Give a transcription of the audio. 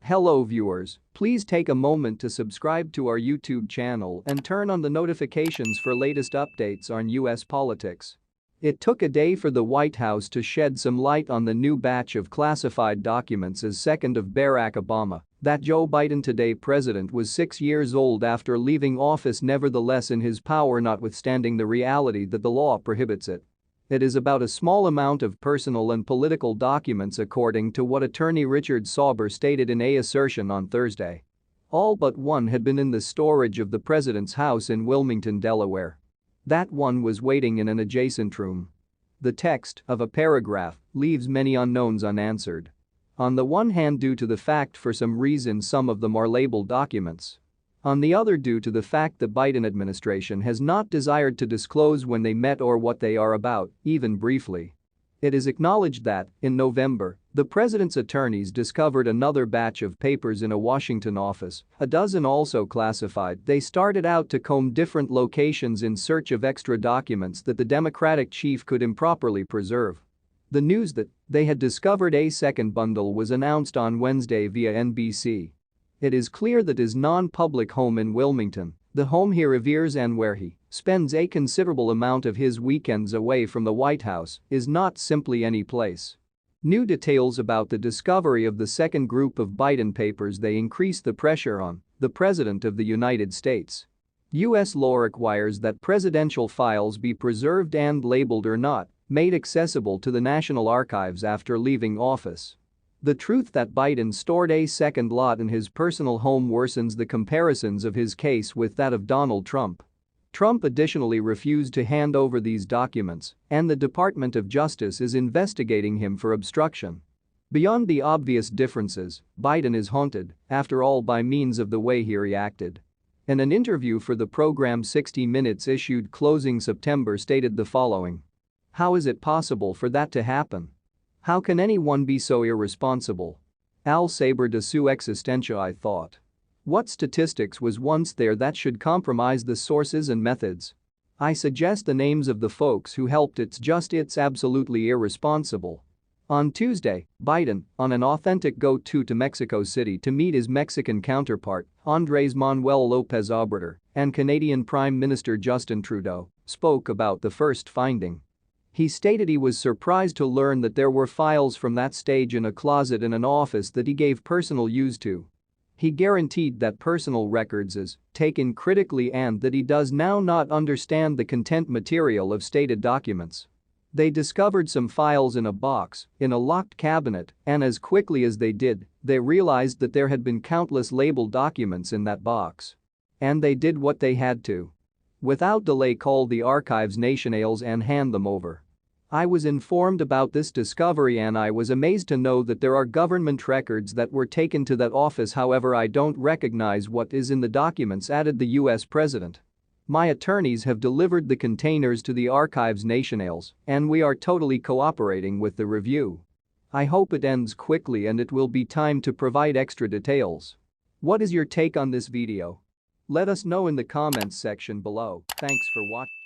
Hello viewers, please take a moment to subscribe to our YouTube channel and turn on the notifications for latest updates on US politics. It took a day for the White House to shed some light on the new batch of classified documents as second of Barack Obama that Joe Biden, today president, was 6 years old after leaving office, nevertheless in his power notwithstanding the reality that the law prohibits it. It is about a small amount of personal and political documents, according to what attorney Richard Sauber stated in an assertion on Thursday. All but one had been in the storage of the president's house in Wilmington, Delaware. That one was waiting in an adjacent room. The text of a paragraph leaves many unknowns unanswered. On the one hand, due to the fact for some reason some of them are labeled documents. On the other, due to the fact the Biden administration has not desired to disclose when they met or what they are about, even briefly. It is acknowledged that, in November, the president's attorneys discovered another batch of papers in a Washington office, a dozen also classified. They started out to comb different locations in search of extra documents that the Democratic chief could improperly preserve. The news that they had discovered a second bundle was announced on Wednesday via NBC. It is clear that his non-public home in Wilmington, the home he reveres and where he spends a considerable amount of his weekends away from the White House, is not simply any place. New details about the discovery of the second group of Biden papers, they increase the pressure on the President of the United States. U.S. law requires that presidential files be preserved and labeled or not made accessible to the National Archives after leaving office. The truth that Biden stored a second lot in his personal home worsens the comparisons of his case with that of Donald Trump. Trump additionally refused to hand over these documents, and the Department of Justice is investigating him for obstruction. Beyond the obvious differences, Biden is haunted, after all, by means of the way he reacted. In an interview for the program 60 Minutes issued closing September, stated the following: "How is it possible for that to happen? How can anyone be so irresponsible? Al saber de su existencia, I thought. What statistics was once there that should compromise the sources and methods? I suggest the names of the folks who helped. It's absolutely irresponsible." On Tuesday, Biden, on an authentic go-to to Mexico City to meet his Mexican counterpart, Andrés Manuel López Obrador, and Canadian Prime Minister Justin Trudeau, spoke about the first finding. He stated he was surprised to learn that there were files from that stage in a closet in an office that he gave personal use to. He guaranteed that personal records is taken critically and that he does now not understand the content material of stated documents. They discovered some files in a box, in a locked cabinet, and as quickly as they did, they realized that there had been countless labeled documents in that box. And they did what they had to. Without delay, call the Archives Nationales and hand them over. I was informed about this discovery and I was amazed to know that there are government records that were taken to that office. However, I don't recognize what is in the documents," added the US president. "My attorneys have delivered the containers to the Archives Nationales, and we are totally cooperating with the review. I hope it ends quickly and it will be time to provide extra details." What is your take on this video? Let us know in the comments section below. Thanks for watching.